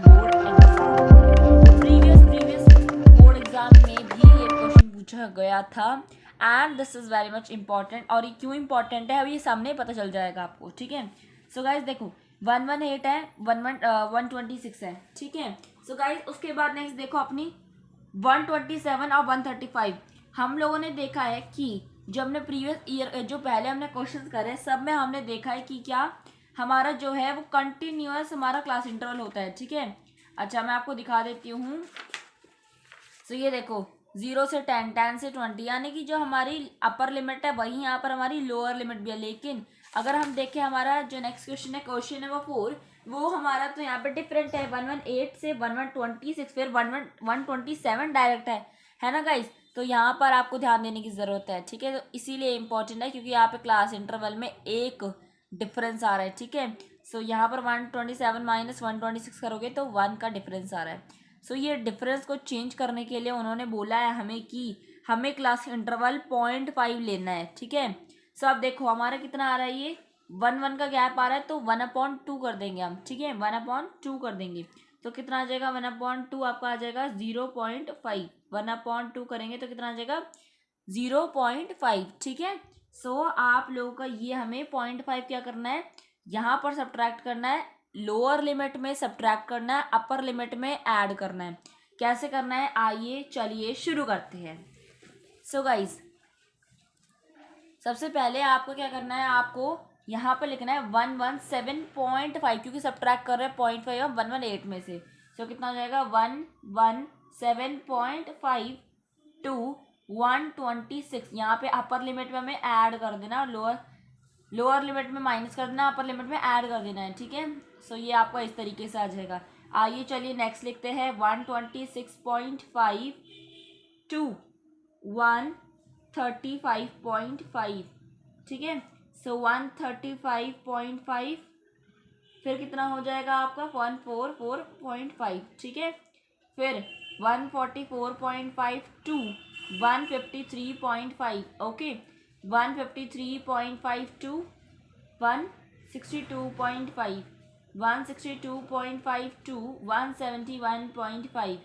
Board exam. Previous board exam में भी ये क्वेश्चन पूछा गया था and this is very much important. और ये क्यों इंपॉर्टेंट है अब ये सामने पता चल जाएगा आपको, ठीक है। सो गाइज देखो 118 है, 126 है, ठीक है। सो गाइज उसके बाद नेक्स्ट देखो अपनी 127 और 135। हम लोगों ने देखा है कि जो हमने प्रीवियस ईयर जो पहले हमने क्वेश्चंस करे सब में हमने देखा है कि क्या हमारा जो है वो कंटिन्यूअस हमारा क्लास इंटरवल होता है, ठीक है। अच्छा मैं आपको दिखा देती हूँ। सो ये देखो 0 से 10, 10 से 20, यानी कि जो हमारी अपर लिमिट है वही यहाँ पर हमारी लोअर लिमिट भी है। लेकिन अगर हम देखें हमारा जो नेक्स्ट क्वेश्चन है वो 4, वो हमारा तो यहाँ पे डिफरेंट है। 118 से 1126 फिर 127 डायरेक्ट है ना गाइज। तो यहाँ पर आपको ध्यान देने की ज़रूरत है, ठीक है। तो इसीलिए इंपॉर्टेंट है क्योंकि यहाँ पे क्लास इंटरवल में एक डिफरेंस आ रहा है, ठीक है। सो यहाँ पर 127 माइनस 126 करोगे तो 1 का डिफरेंस आ रहा है। सो ये डिफरेंस को चेंज करने के लिए उन्होंने बोला है हमें कि हमें क्लास इंटरवल 0.5 लेना है, ठीक है। सो अब देखो हमारा कितना आ रहा है, ये 1 का गैप आ रहा है तो 1/2 कर देंगे हम, ठीक है। 1/2 कर देंगे तो कितना आ जाएगा, 1/2 आपका आ जाएगा 0.5। 1/2 करेंगे तो कितना आ जाएगा 0.5, ठीक है। सो आप लोगों का ये हमें 0.5 क्या करना है, यहाँ पर सब्ट्रैक्ट करना है। लोअर लिमिट में सब्ट्रैक्ट करना है, अपर लिमिट में ऐड करना है। कैसे करना है आइए चलिए शुरू करते हैं। सो गाइज सबसे पहले आपको क्या करना है, आपको यहाँ पर लिखना है 117.5 क्योंकि सब्ट्रैक्ट कर रहे हैं 0.5 और 118 में से। सो कितना हो जाएगा 117.5 टू 126। यहाँ पे अपर लिमिट में हमें ऐड कर देना, लोअर लिमिट में माइनस कर देना, अपर लिमिट में ऐड कर देना है, ठीक है। सो ये आपका इस तरीके से आ जाएगा। आइए चलिए नेक्स्ट लिखते हैं 126.5 टू 135.5, ठीक है। सो 135.5 फिर कितना हो जाएगा आपका 144.5, ठीक है। फिर 144.5 to 153.5, okay. 153.5 to 162.5, 162.5 to 171.5,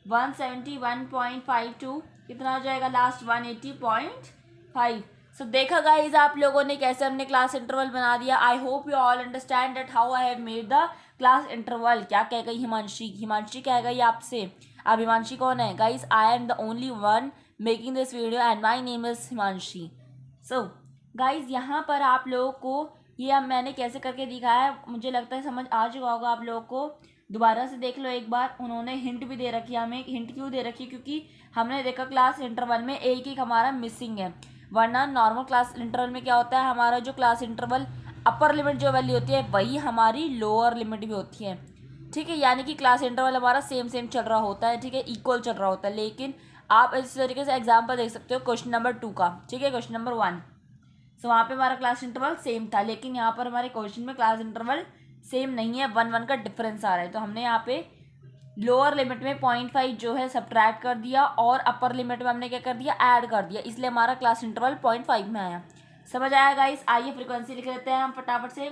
171.5 to कितना हो जाएगा लास्ट 180.5। सो देखा गाइज आप लोगों ने कैसे हमने क्लास इंटरवल बना दिया। आई hope you all understand that how I have made the class interval. क्या कह गई हिमांशी कह गई आपसे। अब हिमांशी कौन है guys, I am the only one making this video and my name is Himanshi. So guys यहाँ पर आप लोगों को ये अब मैंने कैसे करके दिखाया है, मुझे लगता है समझ आ चुका होगा आप लोगों को। दोबारा से देख लो एक बार। उन्होंने हिंट भी दे रखी है हमें। हिंट क्यों दे रखी है, क्योंकि हमने देखा क्लास इंटरवल में एक हमारा मिसिंग है। वरना नॉर्मल क्लास इंटरवल में क्या होता है, हमारा जो क्लास इंटरवल अपर लिमिट जो वैल्यू होती है वही हमारी लोअर लिमिट भी होती है, ठीक है। यानी कि क्लास इंटरवल हमारा सेम चल रहा होता है, ठीक है, इक्वल चल रहा होता है। लेकिन आप इस तरीके से एग्जाम्पल देख सकते हो क्वेश्चन नंबर 2 का, ठीक है, क्वेश्चन नंबर 1। सो वहाँ पे हमारा क्लास इंटरवल सेम था, लेकिन यहाँ पर हमारे क्वेश्चन में क्लास इंटरवल सेम नहीं है, 1 का डिफरेंस आ रहा है। तो हमने यहाँ पे लोअर लिमिट में 0.5 जो है सब्ट्रैक्ट कर दिया और अपर लिमिट में हमने क्या कर दिया, ऐड कर दिया, इसलिए हमारा क्लास इंटरवल 0.5 में आया। समझ आया गाइस। आइए फ्रीक्वेंसी लिख लेते हैं हम फटाफट से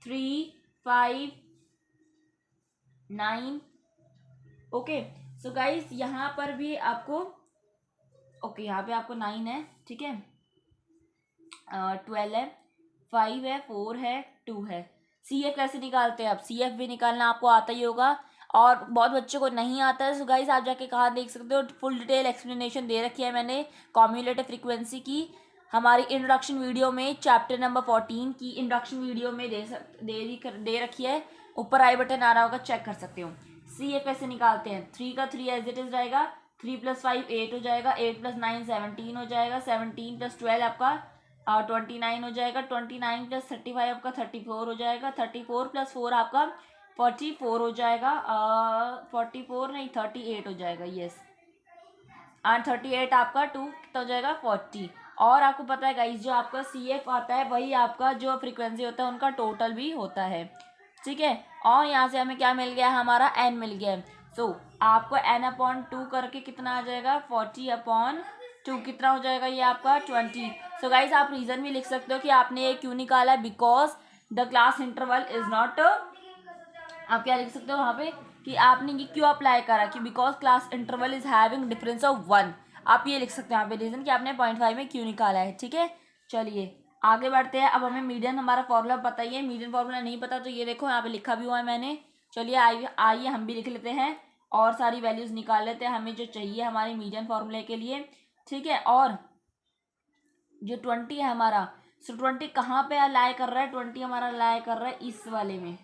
3, 5, 9। ओके सो गाइस यहाँ पर भी आपको ओके यहाँ पे आपको 9 है, ठीक है, 12 है, 5 है, 4 है, 2 है। CF कैसे निकालते हैं, अब CF भी निकालना आपको आता ही होगा और बहुत बच्चों को नहीं आता है। सो गाइस आप जाके कहाँ देख सकते हो, फुल डिटेल एक्सप्लेनेशन दे रखी है मैंने कॉम्युलेटिव फ्रीक्वेंसी की हमारी इंट्रोडक्शन वीडियो में, चैप्टर नंबर 14 की इंट्रोडक्शन वीडियो में दे रखी है। ऊपर आई बटन आ रहा होगा, चेक कर सकते हो। CF कैसे निकालते हैं, 3 का 3 एज इट इज रहेगा, 3 + 5 8 हो जाएगा, 8 + 9 17 हो जाएगा, 17 + 12 आपका 29 हो जाएगा, 29 + 35 आपका 34 हो जाएगा, 34 + 4 आपका 44 हो जाएगा, 44 नहीं 38 हो जाएगा, यस। और 38 आपका 2 कितना हो जाएगा 40। और आपको पता है गाइस जो आपका CF आता है वही आपका जो फ्रीक्वेंसी होता है उनका टोटल भी होता है, ठीक है। और यहाँ से हमें क्या मिल गया, हमारा n मिल गया है। सो आपको n/2 करके कितना आ जाएगा 40/2 कितना हो जाएगा ये आपका 20। सो गाइज आप रीजन भी लिख सकते हो कि आपने ये क्यों निकाला है, because the class interval is not, आप क्या लिख सकते हो वहाँ पे, कि आपने ये क्यों अप्लाई करा, कि because class interval is having difference of 1। आप ये लिख सकते हैं यहाँ पे रीजन कि आपने 0.5 में क्यों निकाला है। ठीक है, चलिए आगे बढ़ते हैं। अब हमें मीडियन हमारा फॉर्मूला पता ही है, मीडियन फॉर्मूला नहीं पता तो ये देखो यहाँ पे लिखा भी हुआ है मैंने। चलिए आइए हम भी लिख लेते हैं और सारी वैल्यूज निकाल लेते हैं हमें जो चाहिए हमारे मीडियन फॉर्मूले के लिए। ठीक है, और जो 20 है हमारा, सो 20 कहाँ पे अलाइ कर रहा है, 20 हमारा अलाइ कर रहा है इस वाले में।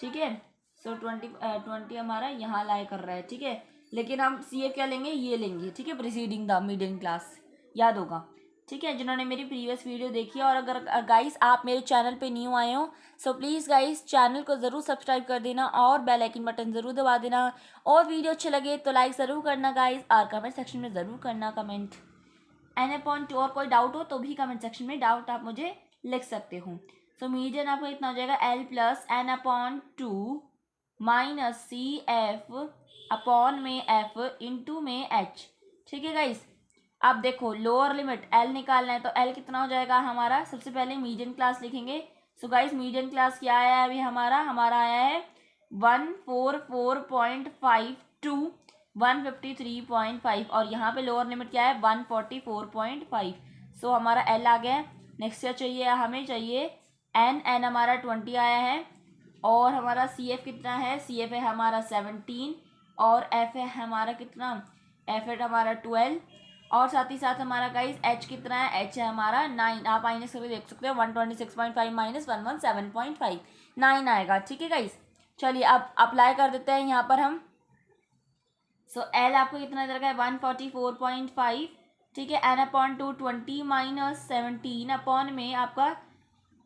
ठीक है, सो 20 हमारा यहाँ अलाइ कर रहा है। ठीक है, लेकिन हम सी क्या लेंगे, ये लेंगे। ठीक है, प्रीसीडिंग द मीडियन क्लास, याद होगा। ठीक है, जिन्होंने मेरी प्रीवियस वीडियो देखी है, और अगर गाइस आप मेरे चैनल पे न्यू आए हो सो प्लीज़ गाइस चैनल को ज़रूर सब्सक्राइब कर देना और बेल आइकन बटन ज़रूर दबा देना, और वीडियो अच्छे लगे तो लाइक ज़रूर करना गाइस, और कमेंट सेक्शन में ज़रूर करना कमेंट। n/2 और कोई डाउट हो तो भी कमेंट सेक्शन में डाउट आप मुझे लिख सकते हो। सो मीडियन आपको इतना हो जाएगा l plus n/2 minus c f upon में f इंटू में h। ठीक है गाइस, अब देखो लोअर लिमिट l निकालना है तो l कितना हो जाएगा हमारा, सबसे पहले मीडियन क्लास लिखेंगे। सो गाइस मीडियन क्लास क्या आया है अभी हमारा आया है 144.52 153.5, और यहाँ पे लोअर लिमिट क्या है 144.5। सो हमारा l आ गया। नेक्स्ट क्या चाहिए, हमें चाहिए n हमारा 20 आया है, और हमारा सी एफ कितना है, सी एफ है हमारा 17, और f है हमारा कितना, f है हमारा 12, और साथ ही साथ हमारा गाइस h कितना है, h है हमारा 9। आप माइनस करके देख सकते हो 126.5 माइनस 117.5 9 आएगा। ठीक है गाइस, चलिए अब अप्लाई कर देते हैं यहाँ पर हम। सो l आपको कितना इधर का है 144.5। ठीक है, n/2 20 माइनस 17 अपॉन में आपका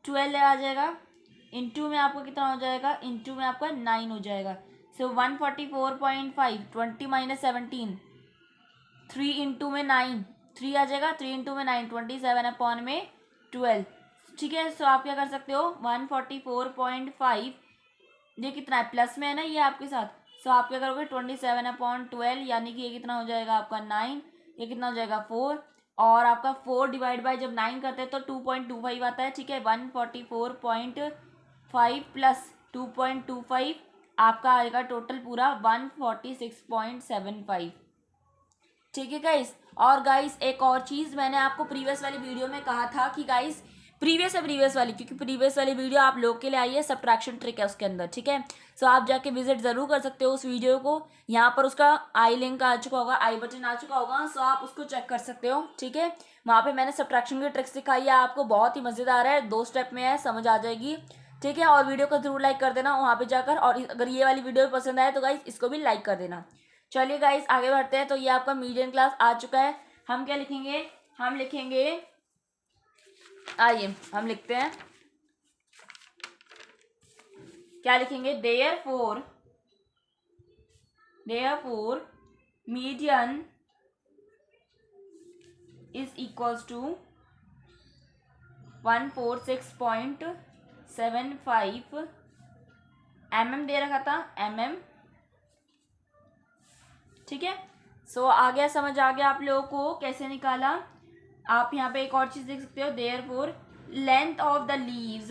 12 आ जाएगा, इंटू में आपको कितना हो जाएगा, इंटू में आपका 9 हो जाएगा। सो 144.5 20 माइनस 17 3 इंटू में 9 3 आ जाएगा, 3 इंटू में 9 27 अपॉन में 12। ठीक है, सो आप क्या कर सकते हो 144.5 ये कितना है प्लस में है ना ये आपके साथ, सो आप क्या करोगे 27/12 यानी कि ये कितना हो जाएगा आपका 9, ये कितना हो जाएगा 4, और आपका 4 डिवाइड बाय जब 9 करते हैं तो 2.25 आता है। ठीक है, 144.5 प्लस 2.25 आपका आएगा टोटल पूरा 146.75। ठीक है गाइस, और गाइस एक और चीज़ मैंने आपको प्रीवियस वाली वीडियो में कहा था कि गाइस प्रीवियस वाली, क्योंकि प्रीवियस वाली वीडियो आप लोग के लिए आई है, सब्ट्रैक्शन ट्रिक है उसके अंदर। ठीक है, सो आप जाके विजिट ज़रूर कर सकते हो उस वीडियो को, यहाँ पर उसका आई लिंक आ चुका होगा, आई बटन आ चुका होगा, सो आप उसको चेक कर सकते हो। ठीक है, वहाँ पे मैंने सब्ट्रैक्शन की ट्रिक्स सिखाई है आपको, बहुत ही मज़ेदार है, 2 स्टेप में है, समझ आ जाएगी। ठीक है, और वीडियो को ज़रूर लाइक कर देना वहाँ पर जाकर, और अगर ये वाली वीडियो पसंद आए तो गाइस इसको भी लाइक कर देना। चलिए गाइस आगे बढ़ते हैं। तो ये आपका मीडियन क्लास आ चुका है, हम क्या लिखेंगे, हम लिखेंगे, आइए हम लिखते हैं, क्या लिखेंगे, therefore median is equals to 146.75 mm दे रखा था mm। ठीक है, सो आ गया, समझ आ गया आप लोगों को कैसे निकाला। आप यहाँ पे एक और चीज देख सकते हो, therefore length of the leaves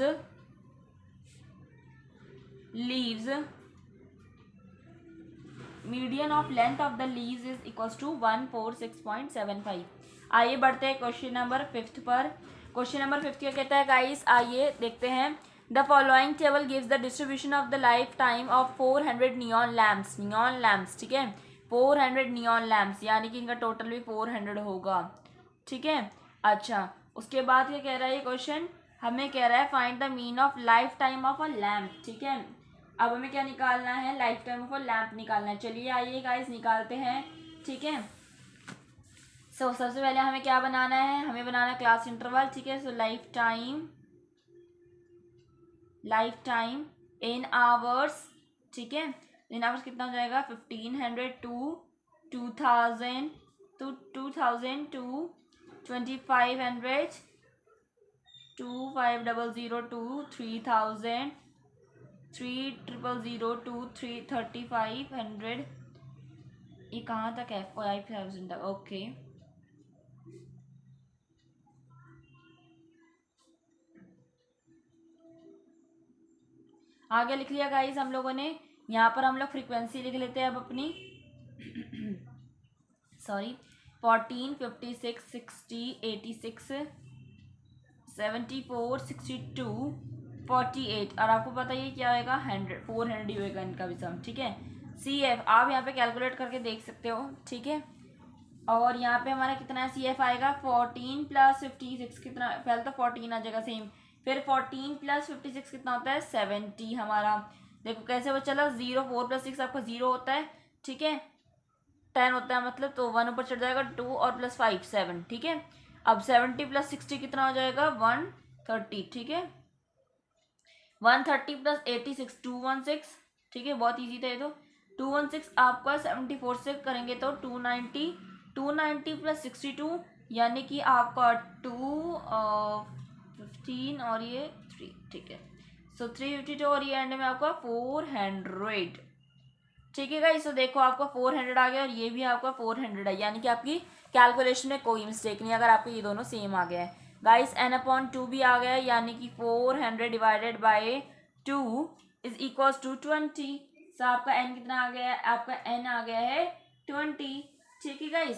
median of length of the leaves is equals to 146.75। आइए बढ़ते हैं क्वेश्चन नंबर 5 पर। क्वेश्चन नंबर 5 क्या कहता है गाइस, आइए देखते हैं। The following table gives the distribution of the life time of 400 neon lamps. ठीक है, 400 नियॉन लैम्प्स, यानी कि इनका टोटल भी 400 होगा। ठीक है, अच्छा उसके बाद क्या कह रहा है ये क्वेश्चन, हमें कह रहा है find the mean of life time of a lamp. ठीक है, अब हमें क्या निकालना है, life time of a lamp निकालना है। चलिए आइए गाइस निकालते हैं। ठीक है, सो सबसे पहले हमें क्या बनाना है, हमें बनाना है क्लास इंटरवल। ठीक है, so life time in hours. ठीक है, इन आवर्स कितना हो जाएगा 1500 टू 2000 टू 2500 2500 टू 3000 3000 टू 3500। ये कहाँ तक है, 5000 तक। ओके, आगे लिख लिया गाइस हम लोगों ने। यहाँ पर हम लोग फ्रीक्वेंसी लिख लेते हैं अब अपनी सॉरी 14, 56, 60, 86, 74, 62, 48 और आपको पता ही क्या होगा 100, 400 ही होगा इनका भी सम, ठीक है। CF आप यहाँ पे कैलकुलेट करके देख सकते हो, ठीक है। और यहाँ पे हमारा कितना है CF आएगा 14 + 56 कितना, पहले तो 14 आ जाएगा सेम, फिर 14 + 56 कितना होता है 70 हमारा। देखो कैसे वो चला, 0 4 + 6 आपका 0 होता है, ठीक है, 10 होता है मतलब, तो 1 ऊपर चढ़ जाएगा, 2 और +5 7, ठीक है। अब 70 + 60 कितना हो जाएगा 130, ठीक है। 130 + 86 216, ठीक है, बहुत ईजी था ये तो। 216 आपका 74 से करेंगे तो 290, 290 + 62 यानी कि आपका 15 और ये 3, ठीक है। सो 352 और ये एंड में आपका 400, ठीक है गाइस। तो देखो आपका 400 आ गया और ये भी आपका 400 है, यानी कि आपकी कैलकुलेशन में कोई मिस्टेक नहीं अगर आपके ये दोनों सेम आ गया है। गाइस n/2 भी आ गया है, यानी कि 400 / 2 = 20। सो आपका n कितना आ गया है, आपका n आ गया है 20, ठीक है गाइस।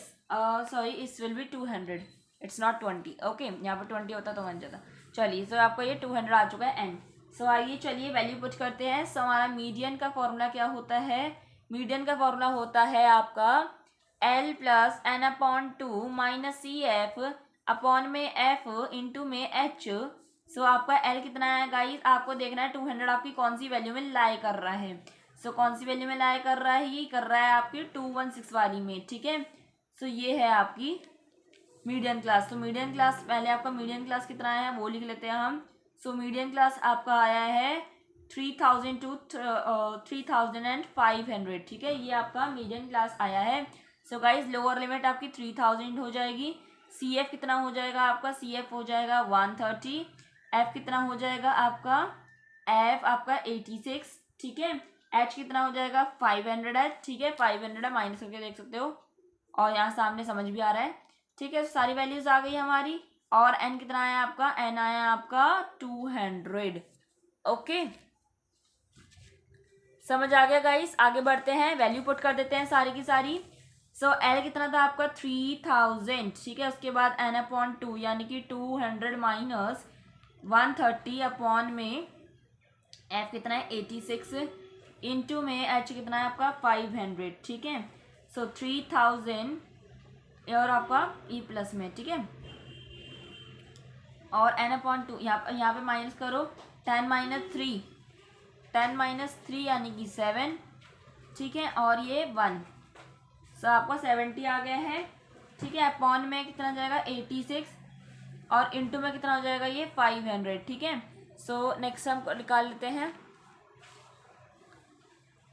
सॉरी इस will be 200, it's not 20, okay, यहाँ पर 20 होता तो बन जाता। चलिए सो आपका ये 200 आ चुका है n। सो आइए चलिए वैल्यू पुट करते हैं। सो हमारा मीडियन का फॉर्मूला क्या होता है, मीडियन का फॉर्मूला होता है आपका L + n/2 - CF अपॉन में F इंटू में H। सो आपका L कितना है गाइस, आपको देखना है 200 आपकी कौन सी वैल्यू में लाई कर रहा है। सो कौन सी वैल्यू में लाई कर रहा है, ये कर रहा है आपकी 216 वाली में, ठीक है। सो ये है आपकी मीडियन क्लास। तो मीडियन क्लास पहले आपका मीडियन क्लास कितना है वो लिख लेते हैं हम। सो मीडियन क्लास आपका आया है 3000 to 3500, ठीक है, ये आपका मीडियन क्लास आया है। सो गाइज लोअर लिमिट आपकी 3000 हो जाएगी। CF कितना हो जाएगा आपका, CF हो जाएगा 130, F कितना हो जाएगा आपका, F आपका 86, ठीक है, H कितना हो जाएगा 500 है, ठीक है, 500 है, माइनस करके देख सकते हो और यहाँ सामने समझ भी आ रहा है, ठीक है। सारी वैल्यूज आ गई हमारी और n कितना आया आपका, n आया आपका 200, ओके। समझ आ गया गाइस, आगे बढ़ते हैं, वैल्यू पुट कर देते हैं सारी की सारी। सो L कितना था आपका 3000, ठीक है, उसके बाद n/2 यानी कि 200 माइनस 130 अपॉन में F कितना है 86 इंटू में H कितना है आपका 500, ठीक है। सो 3000 और आपका E प्लस में, ठीक है, और n/2 यहाँ पे माइनस करो, 10 - 3, 10 - 3 यानी कि 7, ठीक है, और ये 1। सो आपका 70 आ गया है, ठीक है, अपॉन में कितना जाएगा 86 और इंटू में कितना हो जाएगा ये 500, ठीक है। सो नेक्स्ट हम निकाल लेते हैं,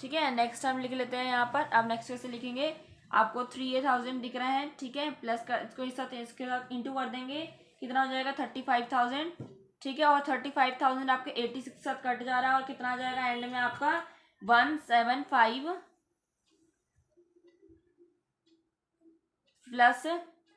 ठीक है, नेक्स्ट हम लिख लेते हैं यहाँ पर। अब नेक्स्ट कैसे लिखेंगे, आपको 3000 दिख रहा है, ठीक है, प्लस का इसको इसके साथ इंटू कर देंगे, कितना हो जाएगा 35,000, ठीक है, और 35,000 आपके 86 के साथ कट जा रहा है और कितना आ जाएगा एंड में आपका 175 प्लस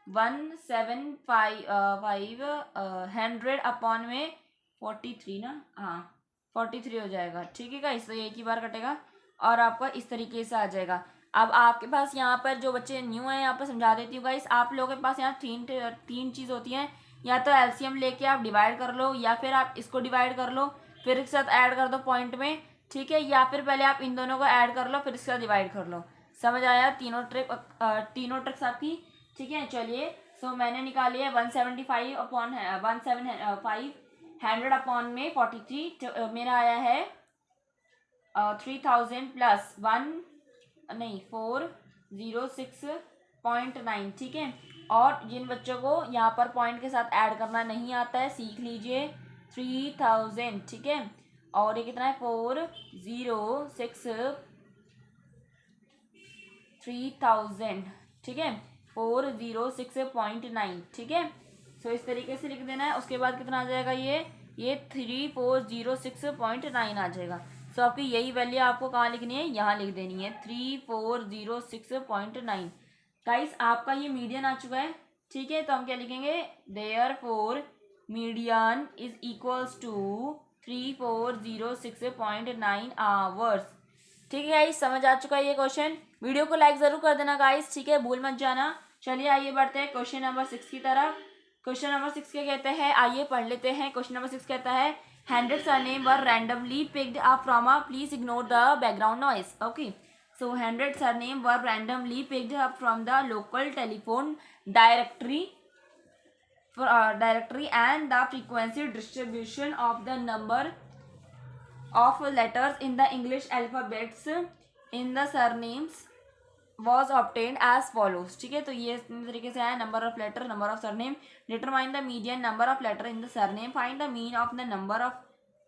175 अपॉन में 43 ना, हाँ 43 हो जाएगा, ठीक है गाइस। तो एक ही बार कटेगा और आपका इस तरीके से आ जाएगा। अब आपके पास यहाँ पर जो बच्चे न्यू हैं यहाँ पर समझा देती हूँ गाइस, आप लोगों के पास यहाँ तीन चीज़ होती हैं, या तो LCM लेके आप डिवाइड कर लो, या फिर आप इसको डिवाइड कर लो फिर इसके साथ ऐड कर दो पॉइंट में, ठीक है, या फिर पहले आप इन दोनों को ऐड कर लो फिर इसके साथ डिवाइड कर लो। समझ आया तीनों ट्रिक्स आपकी, ठीक है। चलिए सो मैंने निकाली है 175 अपॉन 100 अपॉन में 43, तो मेरा आया है 3000 प्लस 406.9, ठीक है। और जिन बच्चों को यहाँ पर पॉइंट के साथ ऐड करना नहीं आता है सीख लीजिए, 3000, ठीक है, और ये कितना है 3000, ठीक है, 406.9, ठीक है। सो इस तरीके से लिख देना है। उसके बाद कितना आ जाएगा ये 3406.9 आ जाएगा। सो आपकी यही वैल्यू आपको कहाँ लिखनी है, यहाँ लिख देनी है 3406.9। गाइस आपका ये मीडियन आ चुका है, ठीक है, तो हम क्या लिखेंगे, therefore median is equals to 3406.9 hours, ठीक है गाइस, समझ आ चुका है ये क्वेश्चन। वीडियो को लाइक जरूर कर देना गाइस, ठीक है, भूल मत जाना। चलिए आइए बढ़ते हैं क्वेश्चन नंबर 6 की तरफ। क्वेश्चन नंबर 6 क्या कहते हैं, आइए पढ़ लेते हैं। क्वेश्चन नंबर 6 कहता है 100 surname were randomly picked up from a, please ignore the background noise. Okay, so 100 surname were randomly picked up from the local telephone directory and the frequency distribution of the number of letters in the English alphabets in the surnames was obtained as follows। ठीक है, तो ये इस तरीके से है, number of letter, number of surname, determine the median number of letter in the surname, find the mean of the number of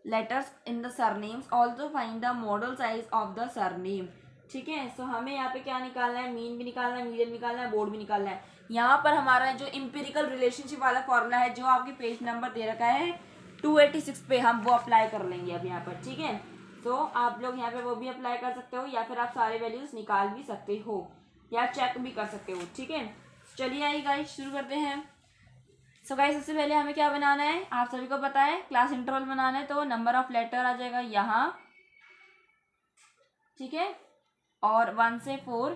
letters in the surnames, also find the modal size of the surname. ठीक है, सो हमें यहाँ पे क्या निकालना है, mean भी निकालना है, मीडियन निकालना है, बोर्ड भी निकालना है। यहाँ पर हमारा जो इम्पेरिकल रिलेशनशिप वाला फॉर्मूला है जो आपके पेज नंबर दे रखा है 286 पे, हम वो अप्लाई कर लेंगे अब यहाँ पर। ठीक है, तो आप लोग यहाँ पे वो भी अप्लाई कर सकते हो, या फिर आप सारे वैल्यूज निकाल भी सकते हो या चेक भी कर सकते हो। ठीक है, चलिए आइए गाइस शुरू करते हैं। सो गाइस सबसे पहले हमें क्या बनाना है, आप सभी को पता है, क्लास इंटरवल बनाना है। तो नंबर ऑफ लेटर आ जाएगा यहाँ, ठीक है, और 1 से 4,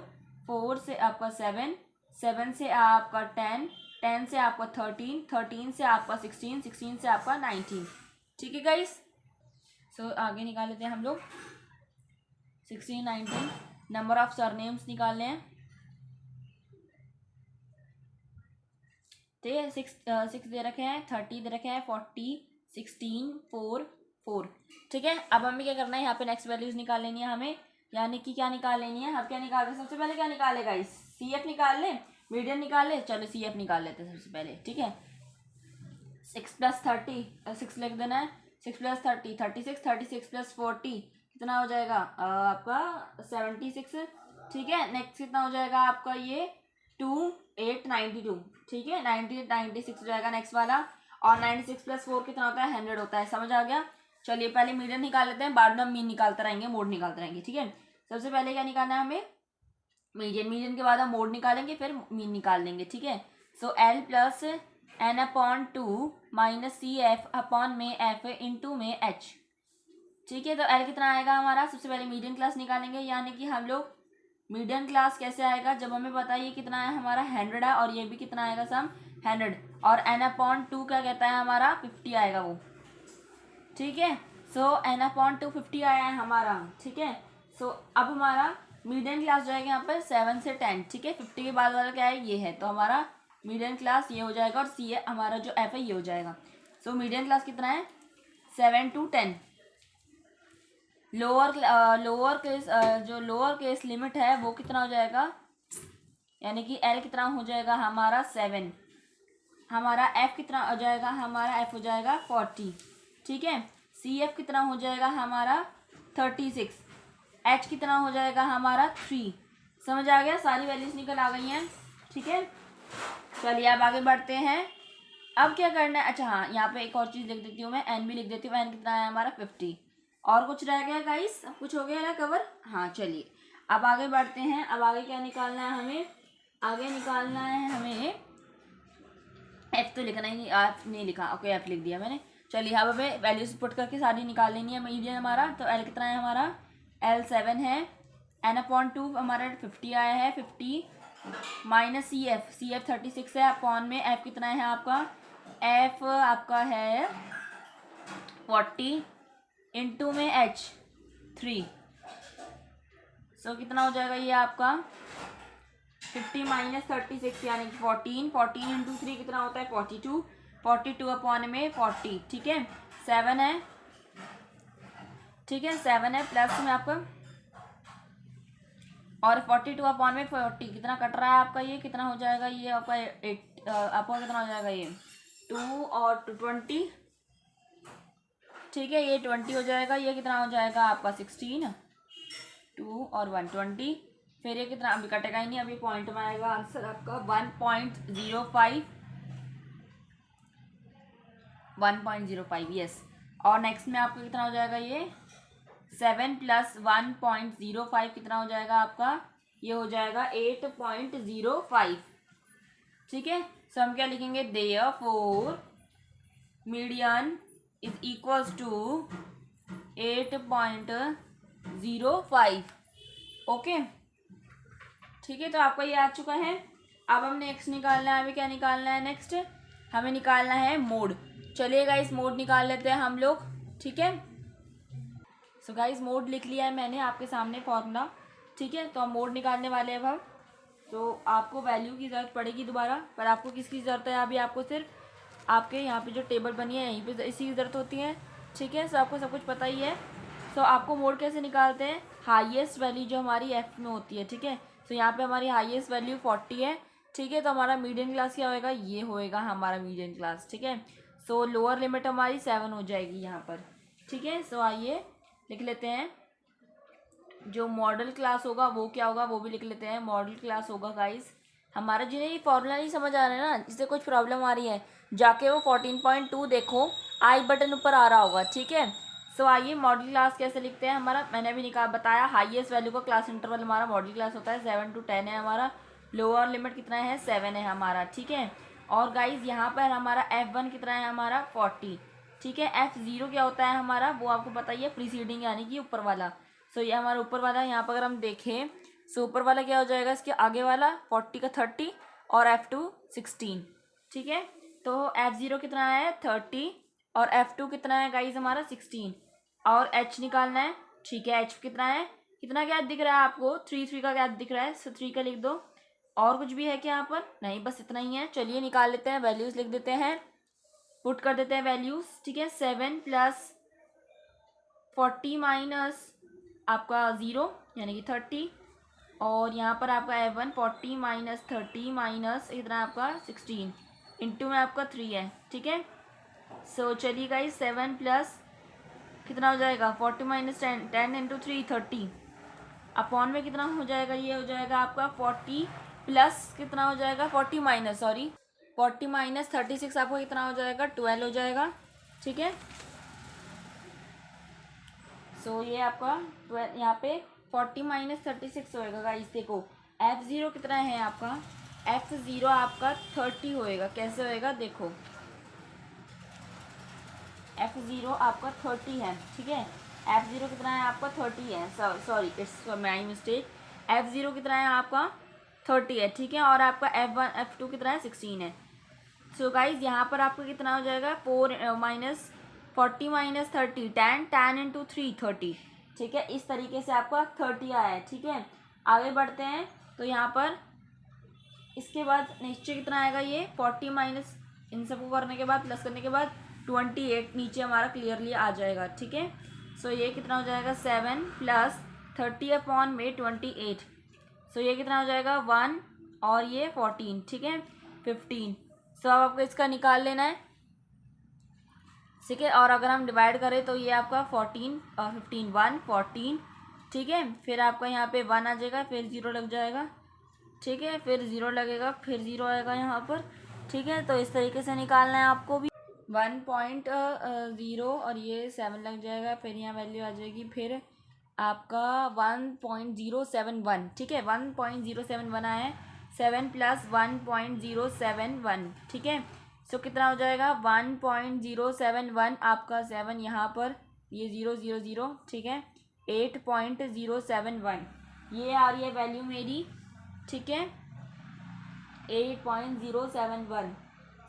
4 से आपका 7, 7 से आपका 10, 10 से आपका 13, 13 से आपका 16, 16 से आपका 19। ठीक है गाइस, सो आगे निकाल लेते हैं हम लोग 16, 19। नंबर ऑफ सरनेम्स निकालने हैं, ठीक है, 6 दे रखे हैं, 30 दे रखे हैं, 40, 16, 4, 4। ठीक है, अब हमें क्या करना है, यहाँ पे नेक्स्ट वैल्यूज निकाल लेनी है हमें, यानी कि क्या निकाल लेनी है, हम क्या निकाल रहे हैं, सबसे पहले क्या निकाले गाइस, सी एफ निकाल लें, मीडियन निकाल ले, चलो सी एफ निकाल लेते हैं सबसे पहले। ठीक है, 6 + 30, 6 लिख देना है, 6 + 30, 36, 36 + 40 कितना हो जाएगा आपका 76। ठीक है, नेक्स्ट कितना हो जाएगा आपका ये 2, 8, 92। ठीक है, 96 हो जाएगा नेक्स्ट वाला, और 96 + 4 कितना होता है 100 होता है। समझ आ गया। चलिए पहले मीडियन निकाल लेते हैं, बाद में हम मीन निकालते रहेंगे, मोड निकालते रहेंगे। ठीक है, सबसे पहले क्या निकालना है हमें, मीडियन, मीडियन के बाद हम मोड निकालेंगे, फिर मीन निकाल लेंगे। ठीक है, सो L + n/2 - CF में F इंटू में H। ठीक है, तो L कितना आएगा हमारा, सबसे पहले मीडियन क्लास निकालेंगे, यानी कि हम लोग मीडियन क्लास कैसे आएगा, जब हमें पता है ये कितना है हमारा 100 है, और ये भी कितना आएगा सम 100, और n/2 क्या कहता है हमारा 50 आएगा वो। ठीक है, सो n/2 50 आया है हमारा। ठीक है, सो अब हमारा मीडियन क्लास जाएगा यहाँ पर 7 से 10। ठीक है, 50 के बाद वाला क्या है ये है, तो हमारा मीडियन क्लास ये हो जाएगा, और सी है हमारा जो एफ है ये हो जाएगा। सो मीडियन क्लास कितना है 7 to 10। लोअर केस जो लोअर केस लिमिट है वो कितना हो जाएगा, यानी कि एल कितना हो जाएगा हमारा 7, हमारा एफ कितना हो जाएगा, हमारा एफ हो जाएगा 40। ठीक है, सी एफ कितना हो जाएगा हमारा 36, एच कितना हो जाएगा हमारा 3। समझ आ गया, सारी वैल्यूज निकल आ गई हैं। ठीक है, चलिए अब आगे बढ़ते हैं। अब क्या करना है, अच्छा हाँ यहाँ पे एक और चीज़ लिख देती हूँ मैं, एन भी लिख देती हूँ। एन कितना है हमारा 50, और कुछ रह गया गाइस, सब कुछ हो गया ना कवर। हाँ चलिए अब आगे बढ़ते हैं। अब आगे क्या निकालना है हमें, आगे निकालना है हमें एफ, तो लिखना ही नहीं, एफ नहीं लिखा, ओके एफ लिख दिया मैंने। चलिए अब हमें वैल्यूज पुट करके सारी निकाल लेनी है। मीडियन हमारा तो एल कितना है हमारा, एल 7 है, n/2 हमारा 50 आया है, 50 माइनस सी एफ 36 है, अपॉन में एफ कितना है आपका, एफ आपका है 40 इंटू में एच 3। सो कितना हो जाएगा ये आपका 50 माइनस 36 यानी कि 14, 14 इंटू 3 कितना होता है 42, 42 अपॉन में 40। ठीक है, 7 है, ठीक है 7 है, प्लस में आपका, और 42 अपॉन में 40 कितना कट रहा है आपका, ये कितना हो जाएगा, ये आपका 8 आपका कितना हो जाएगा ये 2 और 20। ठीक है, ये 20 हो जाएगा, ये कितना हो जाएगा आपका 16, 2 और 120। फिर ये कितना अभी कटेगा ही नहीं, अभी पॉइंट में आएगा आंसर आपका 1.05, 1.05 यस। और नेक्स्ट में आपका कितना हो जाएगा, ये 7 + 1.05 कितना हो जाएगा आपका, ये हो जाएगा 8.05। ठीक है, सो हम क्या लिखेंगे, therefore median is equals to 8.05। Okay, ठीक है। तो आपका ये आ चुका है। अब हम नेक्स्ट निकालना है, हमें क्या निकालना है नेक्स्ट, हमें निकालना है मोड। चलिए गाइस मोड निकाल लेते हैं हम लोग, ठीक है। सो गाइस मोड लिख लिया है मैंने आपके सामने फॉर्मूला, ठीक है। तो हम मोड निकालने वाले हैं अब हम। तो आपको वैल्यू की ज़रूरत पड़ेगी दोबारा, पर आपको किसकी ज़रूरत है अभी, आपको सिर्फ आपके यहाँ पे जो टेबल बनी है यहीं पे इसी की ज़रूरत होती है, ठीक है। सो आपको सब कुछ पता ही है। सो आपको मोड कैसे निकालते हैं, हाईएस्ट वैल्यू जो हमारी एफ में होती है, ठीक है। सो यहाँ पे हमारी हाईएस्ट वैल्यू 40 है, ठीक है। तो हमारा मीडियन क्लास क्या होएगा, ये होएगा हमारा मीडियन क्लास, ठीक है। सो लोअर लिमिट हमारी 7 हो जाएगी यहाँ पर, ठीक है। सो आइए लिख लेते हैं, जो मॉडल क्लास होगा वो क्या होगा वो भी लिख लेते हैं। मॉडल क्लास होगा गाइस हमारा, जिन्हें ये फॉर्मूला नहीं समझ आ रहा है ना, जिससे कुछ प्रॉब्लम आ रही है, जाके वो 14.2 देखो, आई बटन ऊपर आ रहा होगा, ठीक है। सो आइए मॉडल क्लास कैसे लिखते हैं हमारा, मैंने अभी बताया हाईएस्ट वैल्यू का क्लास इंटरवल हमारा मॉडल क्लास होता है 7 to 10 है हमारा, लोअर लिमिट कितना है 7 है हमारा, ठीक है। और गाइज यहाँ पर हमारा F1 कितना है हमारा 40, ठीक है। F0 क्या होता है हमारा, वो आपको पता ही है, प्रीसीडिंग यानी कि ऊपर वाला। सो ये हमारा ऊपर वाला, यहाँ पर अगर हम देखें सो ऊपर वाला क्या हो जाएगा, इसके आगे वाला 40 का 30 और F2 16, ठीक है। तो F0 कितना है 30 और F2 कितना है गाइज हमारा 16, और H निकालना है, ठीक है। H कितना है, कितना गैप दिख रहा है आपको, 3 का गैप दिख रहा है, सो 3 का लिख दो। और कुछ भी है क्या यहाँ पर, नहीं बस इतना ही है। चलिए निकाल लेते हैं, वैल्यूज़ लिख देते हैं, पुट कर देते हैं वैल्यूज़, ठीक है। 7 + 40 माइनस आपका 0 यानी कि 30, और यहाँ पर आपका F1 40 माइनस 30 माइनस इतना आपका 16 इंटू में आपका 3 है, ठीक है। सो चलिए गाइस 7 प्लस कितना हो जाएगा 40 माइनस 10 इंटू 3 30 अपॉन में कितना हो जाएगा, ये हो जाएगा आपका 40 प्लस कितना हो जाएगा 40 माइनस 36 आपको कितना हो जाएगा 12 हो जाएगा, ठीक है। सो ये आपका 12 यहाँ पे 40 माइनस 36 होएगा गाइस। देखो F0 कितना है आपका, F0 आपका 30 होएगा, कैसे होएगा देखो, F0 आपका 30 है, ठीक है। F0 कितना है आपका 30 है, sorry it's my mistake, F0 कितना है आपका 30 है, ठीक है। और आपका F1 F2 कितना है 16 है। सो गाइज यहाँ पर आपका कितना हो जाएगा 4 माइनस 40 माइनस 30 10 इंटू 3 30, ठीक है। इस तरीके से आपका 30 आया है, ठीक है। आगे बढ़ते हैं, तो यहाँ पर इसके बाद नीचे कितना आएगा, ये 40 माइनस इन सबको करने के बाद प्लस करने के बाद 28 नीचे हमारा क्लियरली आ जाएगा, ठीक है। सो ये कितना हो जाएगा 7 + 30 अपॉन में 28, सो ये कितना हो जाएगा 1 और ये 14, ठीक है 15। सो अब आपको इसका निकाल लेना है, ठीक है। और अगर हम डिवाइड करें तो ये आपका 14 और 15 1 14, ठीक है। फिर आपका यहाँ पे 1 आ जाएगा, फिर 0 लग जाएगा, ठीक है। फिर 0 लगेगा, फिर 0 आएगा यहाँ पर, ठीक है। तो इस तरीके से निकालना है आपको भी 1.0 और ये 7 लग जाएगा, फिर यहाँ वैल्यू आ जाएगी, फिर आपका 1.071, ठीक है 1.071 आया है, 7 + 1.071, ठीक है। सो कितना हो जाएगा 1.071 आपका 7 यहाँ पर, ये 0 0 0, ठीक है 8.071 ये आ रही है वैल्यू मेरी, ठीक है 8.071।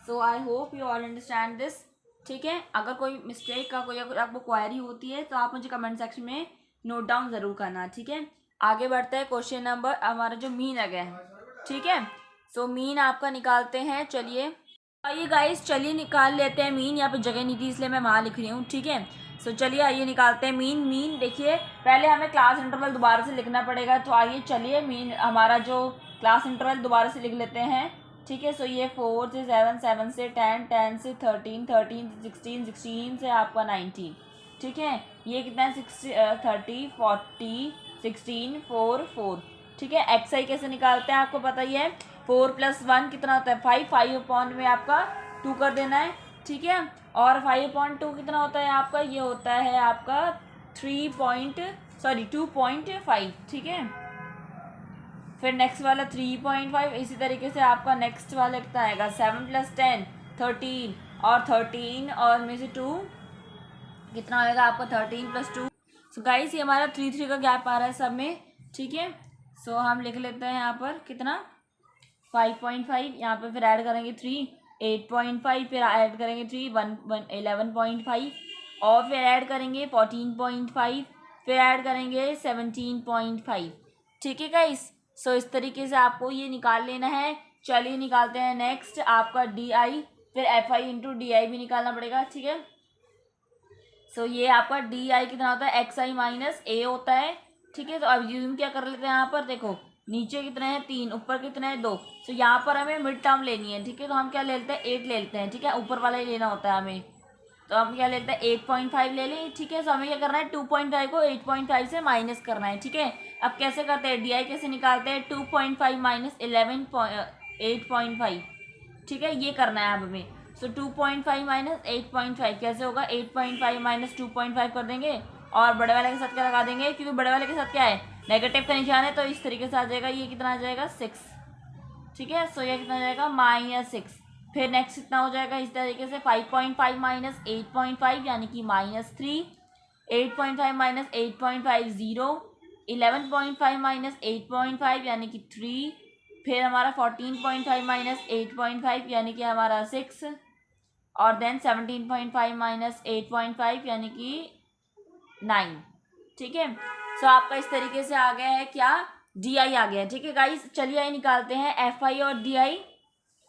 So I hope you all understand this, ठीक है। अगर कोई मिस्टेक का कोई अगर आपको क्वेरी होती है तो आप मुझे कमेंट सेक्शन में नोट डाउन ज़रूर करना, ठीक है। आगे बढ़ते हैं, क्वेश्चन नंबर हमारा जो मीन आ गया है, ठीक है। सो मीन आपका निकालते हैं, चलिए आइए गाइस चलिए निकाल लेते हैं मीन। यहाँ पे जगह नहीं थी इसलिए मैं वहाँ लिख रही हूँ, ठीक है। सो चलिए आइए निकालते हैं मीन। देखिए पहले हमें क्लास इंटरवल दोबारा से लिखना पड़ेगा, तो आइए चलिए मीन हमारा जो क्लास इंटरवल दोबारा से लिख लेते हैं, ठीक है। सो ये 4 से 7 7 से 10 10 से 13 13 से 16 16 से आपका 19, ठीक है। ये कितना है 30 40 16 4 4, ठीक है। XI कैसे निकालते हैं आपको पता ही है, 4 + 1 कितना होता है 5 5 अपॉन में आपका 2 कर देना है, ठीक है। और 5/2 कितना होता है आपका, ये होता है आपका 2.5, ठीक है। फिर नेक्स्ट वाला 3.5, इसी तरीके से आपका नेक्स्ट वाला कितना आएगा 7 + 10 13 और 13 और में से 2 कितना आएगा आपका 13 + 2। सो गाइस ये हमारा 3 3 का गैप आ रहा है सब में, ठीक है। सो हम लिख लेते हैं यहाँ पर कितना 5.5, यहाँ पे फिर ऐड करेंगे 3 8.5, फिर ऐड करेंगे 3 11.5, और फिर ऐड करेंगे 14.5, फिर ऐड करेंगे 17.5। ठीक है गाइस। सो इस तरीके से आपको ये निकाल लेना है। चलिए निकालते हैं नेक्स्ट आपका डी आई, फिर F I into D I भी निकालना पड़ेगा। ठीक है। सो ये आपका डी आई कितना होता है, एक्स आई माइनस ए होता है। ठीक है। तो अब यूम क्या कर लेते हैं, यहाँ पर देखो नीचे कितने हैं 3, ऊपर कितने हैं 2। सो यहाँ पर हमें मिड टर्म लेनी है। ठीक है। तो हम क्या ले लेते हैं 8 ले लेते हैं। ठीक है। ऊपर वाला ही लेना होता है हमें, तो हम क्या लेते हैं 8.5 ले लें। ठीक है। सो हमें क्या करना है 2.5 को 8.5 से माइनस करना है। ठीक है। अब कैसे करते हैं, डी आई कैसे निकालते हैं, 2.5 माइनस 8.5। ठीक है। ये करना है अब हमें। सो 2.5 माइनस 8.5 कैसे होगा, 8.5 माइनस 2.5 कर देंगे और बड़े वाले के साथ क्या लगा देंगे, क्योंकि बड़े वाले के साथ क्या है नेगेटिव का निशान है, तो इस तरीके से आ जाएगा। ये कितना आ जाएगा 6। ठीक है। सो ये कितना आ जाएगा -6। फिर नेक्स्ट कितना हो जाएगा इस तरीके से 5.5 माइनस 8.5 यानी कि -3, 8.5 माइनस 8.5 0, 11.5 माइनस 8.5 यानी कि 3, फिर हमारा 14.5 माइनस 8.5 यानी कि हमारा 6, और देन 17.5 माइनस 8.5 यानी कि 9। ठीक है। सो आपका इस तरीके से आ गया है क्या, डी आई आ गया है। ठीक है गाइस। चलिए आई निकालते हैं एफ आई और D I.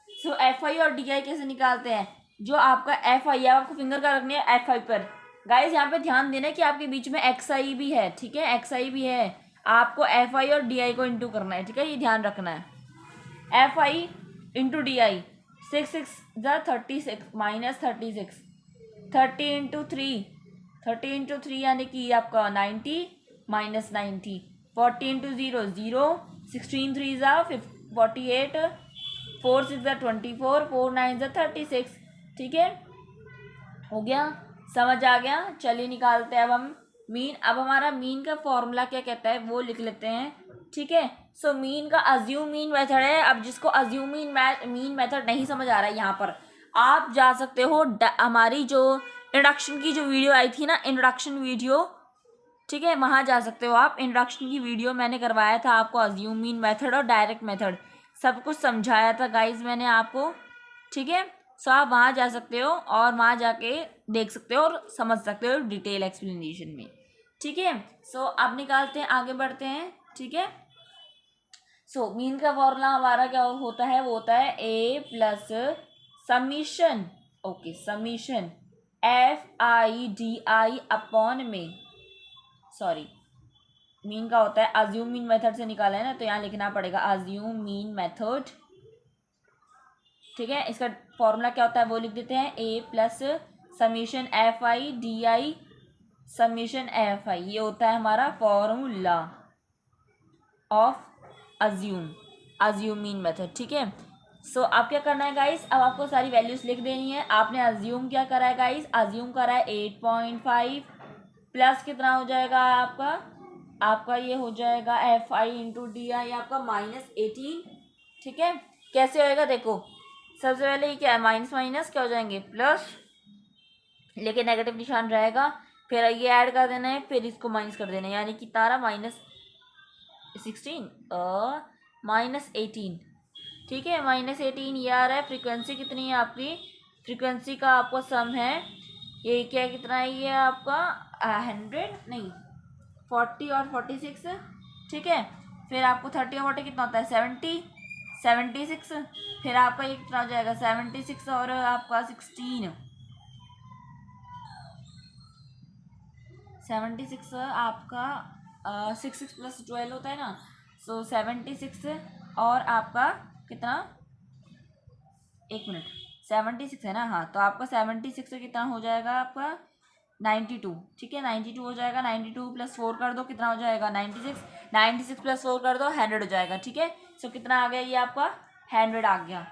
So F I और डी आई कैसे निकालते हैं, जो आपका एफ आई है आपको फिंगर का रखनी है एफ आई पर। गाइस यहाँ पे ध्यान देना है कि आपके बीच में एक्स आई भी है। ठीक है। एक्स आई भी है, आपको एफ आई और डी आई को इंटू करना है। ठीक है। ये ध्यान रखना है, F I into D I. 6 36 minus 36, 30 into 3, 30 into 3 यानी कि आपका 90 माइनस 90, 40 इंटू 0 0, 16 3 48, 4 6 24, 4 9 36। ठीक है। हो गया, समझ आ गया। चलिए निकालते हैं अब हम मीन। अब हमारा मीन का फॉर्मूला क्या कहता है वो लिख लेते हैं। ठीक है। सो मीन का अज्यूम मीन मेथड है। अब जिसको अज्यूम मीन मेथड नहीं समझ आ रहा है, यहाँ पर आप जा सकते हो हमारी जो इंट्रोडक्शन की जो वीडियो आई थी ना, इंट्रोडक्शन वीडियो, ठीक है, वहाँ जा सकते हो आप। इंट्रोडक्शन की वीडियो मैंने करवाया था आपको, अज्यूम मीन मेथड और डायरेक्ट मेथड सब कुछ समझाया था गाइज मैंने आपको। ठीक है। सो आप वहाँ जा सकते हो और वहाँ जाके देख सकते हो और समझ सकते हो डिटेल एक्सप्लेनेशन में। ठीक है। सो अब निकालते हैं, आगे बढ़ते हैं। ठीक है। सो मीन का फॉर्मूला हमारा क्या होता है, वो होता है A plus summation, okay, summation F I D I upon में, सॉरी मीन का होता है अज्यूम मीन मेथड से निकाला है ना, तो यहाँ लिखना पड़ेगा अज्यूम मीन मेथड। ठीक है। इसका फॉर्मूला क्या होता है वो लिख देते हैं, A plus summation F I D I summation F I, ये होता है हमारा formula of assume mean method. ठीक है। सो अब क्या करना है गाइस, अब आपको सारी वैल्यूज लिख देनी है। आपने अज्यूम क्या करा है गाइस, अज्यूम करा है 8.5 प्लस कितना हो जाएगा आपका ये हो जाएगा F I into D I आपका -18। ठीक है। कैसे होएगा देखो, सबसे पहले ये क्या है, माइनस माइनस क्या हो जाएंगे प्लस, लेकिन नेगेटिव निशान रहेगा, फिर ये ऐड कर देना है, फिर इसको माइनस कर देना है, यानी कि तारा -16 -18। ठीक है। -18 ये आ रहा है। फ्रीक्वेंसी कितनी है आपकी, फ्रीक्वेंसी का आपको सम है ये क्या कितना है, ये आपका 100 नहीं 40 और 46। ठीक है। फिर आपको 30 और 40 कितना होता है 76। फिर आपका ये कितना हो जाएगा 76 और आपका 16, 76 आपका 6 प्लस 12 होता है ना, सो 76 और आपका कितना, एक मिनट 76 है ना, हाँ, तो आपका 76 से कितना हो जाएगा आपका 92। ठीक है। 92 हो जाएगा, 92 प्लस 4 कर दो कितना हो जाएगा 96 प्लस 4 कर दो 100 हो जाएगा। ठीक है। सो कितना आ गया ये आपका 100 आ गया।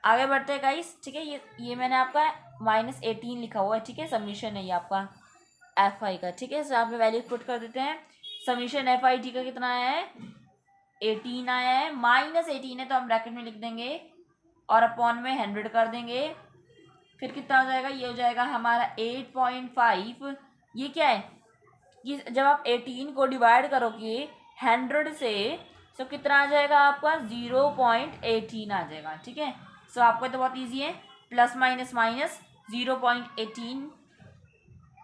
आगे बढ़ते हैं गाइस। ठीक है। ये मैंने आपका -18 लिखा हुआ है। ठीक है। सबमिशन है ये आपका एफ आई का। ठीक है। सो आप वैल्यू पुट कर देते हैं। सबमिशन एफ आई टी का कितना आया है 18 आया है, -18 है तो हम ब्रैकेट में लिख देंगे और अपॉन में 100 कर देंगे। फिर कितना हो जाएगा, ये हो जाएगा हमारा 8.5। ये क्या है, ये जब आप 18 को डिवाइड करोगे 100 से सो कितना आ जाएगा आपका 0.18 आ जाएगा, ठीक है। सो आपको तो बहुत ईजी है, प्लस माइनस माइनस 0.18,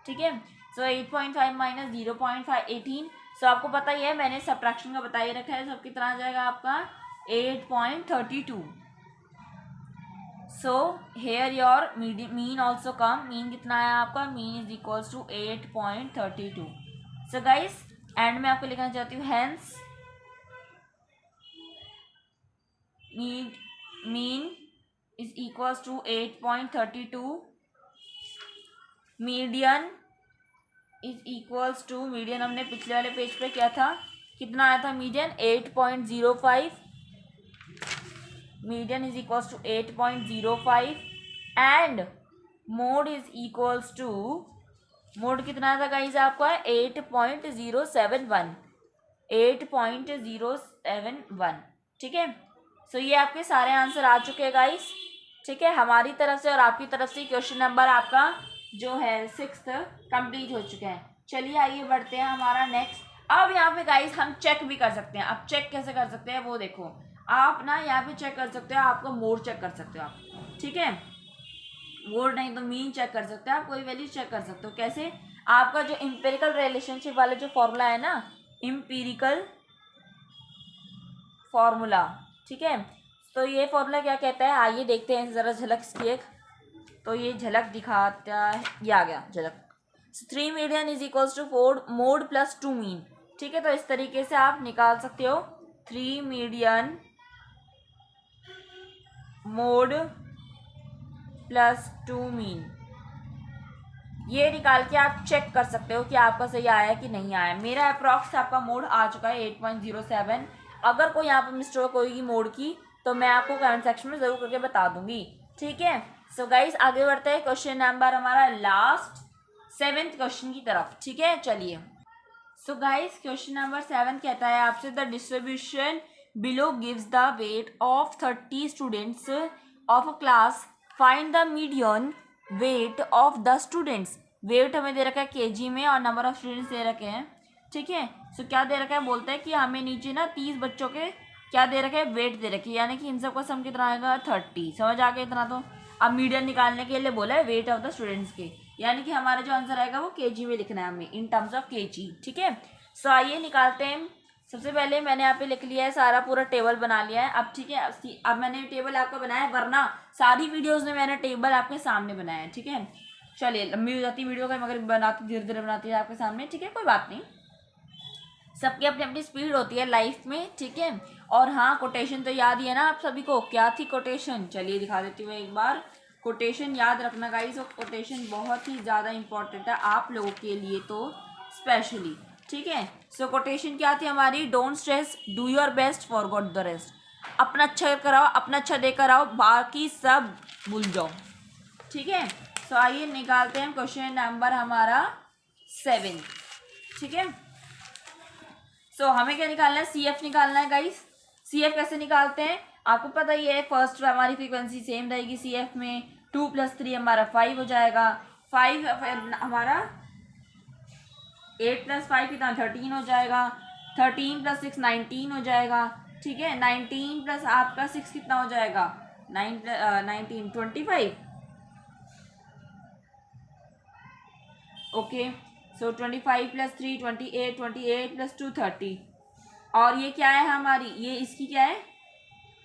ठीक है। सो 8.5 माइनस 0.518, सो आपको पता ही है, मैंने सब्ट्रैक्शन का बता ही रखा है। सब कितना आ जाएगा आपका 8.32। So here your mean also come, mean कितना है आपका, mean is equals to 8.32। So guys and में आपको लिखना चाहती हूँ, hence mean is equals to 8.32, median is equals to, median हमने पिछले वाले पेज पे क्या था, कितना आया था median 8.05, median is equals to 8.05 and mode is equals to, mode कितना था गाइज आपका 8.071, 8.071, ठीक है। सो ये आपके सारे आंसर आ चुके हैं गाइस, ठीक है। हमारी तरफ से और आपकी तरफ से क्वेश्चन नंबर आपका जो है 6th कंप्लीट हो चुके हैं। चलिए आइए बढ़ते हैं हमारा नेक्स्ट। अब यहाँ पे गाइस हम चेक भी कर सकते हैं। अब चेक कैसे कर सकते हैं वो देखो, आप ना यहाँ पे चेक कर सकते हो, आपका मोड चेक कर सकते हो आप, ठीक है। मोड नहीं तो मीन चेक कर सकते हो आप, कोई वैल्यू चेक कर सकते हो। कैसे, आपका जो एम्पिरिकल रिलेशनशिप वाला जो फॉर्मूला है ना, एम्पिरिकल फॉर्मूला, ठीक है। तो ये फॉर्मूला क्या कहता है, आइए देखते हैं ज़रा झलक इसकी एक। तो ये झलक दिखाता है, ये आ गया झलक। 3 median is equals to 4 mode plus 2 mean, ठीक है। तो इस तरीके से आप निकाल सकते हो 3 मीडियन मोड प्लस 2 मीन, ये निकाल के आप चेक कर सकते हो कि आपका सही आया कि नहीं आया। मेरा अप्रॉक्स आपका मोड आ चुका है 8.07। अगर कोई यहाँ पर मिस्टेक होगी मोड की तो मैं आपको कमेंट सेक्शन में ज़रूर करके बता दूंगी, ठीक है। सो गाइस आगे बढ़ते हैं क्वेश्चन नंबर हमारा लास्ट 7th क्वेश्चन की तरफ, ठीक है। चलिए सो गाइस क्वेश्चन नंबर 7 कहता है आपसे, the distribution below gives the weight of 30 students of a class, find the median weight of the students. Weight हमें दे रखा है केजी में और नंबर ऑफ स्टूडेंट्स दे रखे हैं, ठीक है। सो क्या दे रखा है, बोलता है कि हमें नीचे ना 30 बच्चों के क्या दे रखे हैं, वेट दे रखी है, यानी कि इन सबका सम कितना आएगा 30। समझ आ गया इतना। तो अब मीडियन निकालने के लिए बोला है वेट ऑफ द स्टूडेंट्स के, यानी कि हमारा जो आंसर आएगा वो केजी में लिखना है हमें, इन टर्म्स ऑफ केजी, ठीक है। सो आइए निकालते हैं। सबसे पहले मैंने यहाँ पे लिख लिया है, सारा पूरा टेबल बना लिया है। अब ठीक है, अब मैंने टेबल आपको बनाया है, वरना सारी वीडियोज़ में मैंने टेबल आपके सामने बनाया है, ठीक है। चलिए लंबी हो जाती वीडियो का, मगर बनाती धीरे धीरे बनाती है आपके सामने, ठीक है, कोई बात नहीं। सबकी अपनी अपनी स्पीड होती है लाइफ में, ठीक है। और हाँ, कोटेशन तो याद ही है ना आप सभी को, क्या थी कोटेशन, चलिए दिखा देती हूँ एक बार। कोटेशन याद रखना गाइस, और कोटेशन बहुत ही ज़्यादा इंपॉर्टेंट है आप लोगों के लिए तो स्पेशली, ठीक है। सो कोटेशन क्या थी हमारी, don't stress, do your best, forgot the rest. अपना अच्छा कराओ, अपना अच्छा देकर आओ, बाकी सब भूल जाओ, ठीक है। सो आइए निकालते हैं क्वेश्चन नंबर हमारा 7, ठीक है। सो हमें क्या निकालना है, CF निकालना है गाइस। CF कैसे निकालते हैं आपको पता ही है। फर्स्ट हमारी फ्रीक्वेंसी सेम रहेगी CF में, 2 + 3 हमारा 5 हो जाएगा, 5 हमारा 8 + 5 कितना 13 हो जाएगा, 13 + 6 19 हो जाएगा, ठीक है। 19 प्लस आपका 6 कितना हो जाएगा, 19 25, ओके। सो 25 + 3 28, 28 + 2 30, और ये क्या है हमारी, ये इसकी क्या है,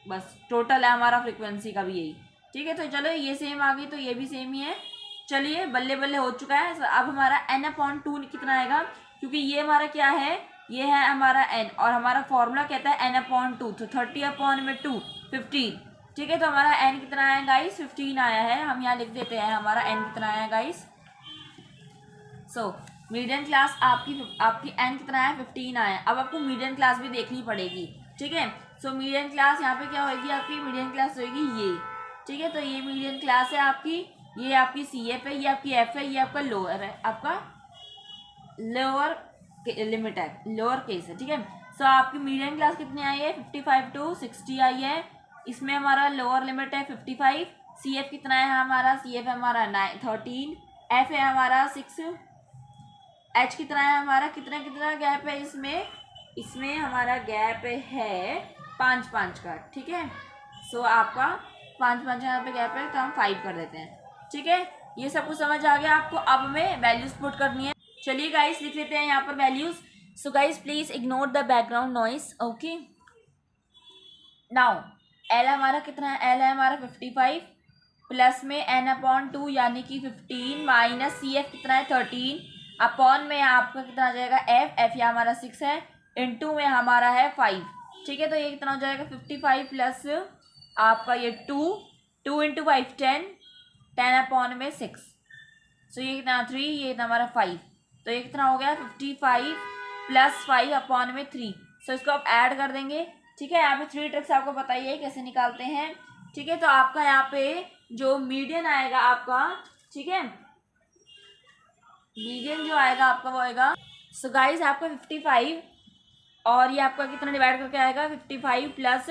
बस टोटल है हमारा फ्रीक्वेंसी का भी यही, ठीक है। तो चलो ये सेम आ गई, तो ये भी सेम ही है। चलिए बल्ले बल्ले हो चुका है। अब हमारा n/2 कितना आएगा, क्योंकि ये हमारा क्या है, ये है हमारा n, और हमारा फॉर्मूला कहता है n/2, तो 30/2 15, ठीक है। तो हमारा n कितना आया गाइस, 15 आया है। हम यहाँ लिख देते हैं हमारा n कितना आया गाइस। सो मीडियन क्लास आपकी n कितना है, 15 आया। अब आपको मीडियन क्लास भी देखनी पड़ेगी, ठीक है। सो मीडियन क्लास यहाँ पे क्या होगी आपकी, मीडियन क्लास होगी ये, ठीक है। तो ये मीडियन क्लास है आपकी, ये आपकी CF है, ये आपकी F है, ये आपका लोअर है, आपका लोअर लिमिट है, लोअर केस है, ठीक है। सो आपकी मीडियन क्लास कितनी आई है, 55 to 60 आई है। इसमें हमारा लोअर लिमिट है 55। CF कितना है हमारा, CF है हमारा 13, F है हमारा 6, H कितना है हमारा, कितना कितना गैप है इसमें इसमें हमारा गैप है 5-5 का, ठीक है। सो आपका 5-5 यहाँ पे गैप है तो हम 5 कर देते हैं, ठीक है। ये सब कुछ समझ आ गया आपको। अब हमें वैल्यूज पुट करनी है। चलिए गाइस लिख लेते हैं यहाँ पर values. So guys please ignore the background noise, okay. Now L हमारा कितना है, एल है हमारा 55 प्लस में n/2 यानी कि 15 माइनस सी एफ कितना है 13 अपॉन में आपका कितना आ जाएगा एफ, एफ या हमारा 6 है, इनटू में हमारा है 5, ठीक है। तो ये कितना हो जाएगा 55 प्लस आपका ये 2 इंटू 5 10 अपॉन में 6, सो ये कितना 3, ये कितना हमारा 5, तो ये कितना हो गया 55 प्लस 5 अपॉन में 3। सो इसको आप ऐड कर देंगे, ठीक है। यहाँ पे 3 ट्रिक्स आपको बताइए कैसे निकालते हैं, ठीक है। तो आपका यहाँ पे जो मीडियन आएगा आपका, ठीक है, मीडियन जो आएगा आपका वो आएगा, सो गाइस आपका 55 और ये आपका कितना डिवाइड करके आएगा 55 प्लस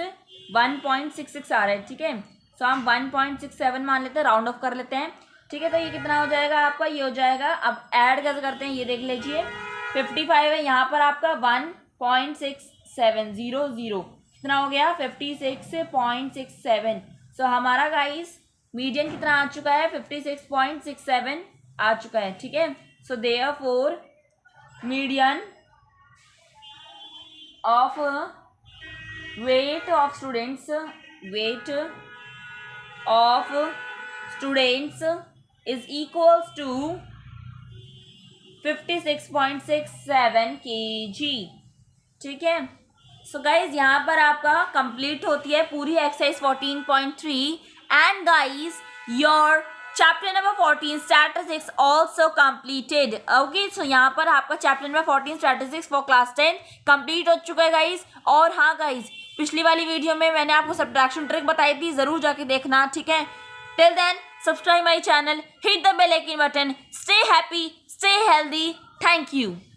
1.66 आ रहा है, ठीक है। सो हम 1.67 मान लेते हैं, राउंड ऑफ कर लेते हैं, ठीक है। तो ये कितना हो जाएगा आपका, ये हो जाएगा। अब ऐड कैसे करते हैं ये देख लीजिए, 55 है यहाँ पर आपका 1.6700 कितना हो गया 56.67। सो हमारा गाइस मीडियन कितना आ चुका है 56.67 आ चुका है, ठीक है। So therefore median of weight of students is equals to 56.67 kg, ठीक है। सो गाइज यहाँ पर आपका कंप्लीट होती है पूरी exercise 14.3 and guys your chapter number 14 statistics also completed, okay. So यहाँ पर आपका chapter number 14 statistics for class 10 complete हो चुका है गाइज। और हाँ गाइज पिछली वाली वीडियो में मैंने आपको सब्ट्रैक्शन ट्रिक बताई थी, जरूर जाके देखना, ठीक है। Till then subscribe my channel, hit the bell icon button, stay happy, stay healthy, thank you।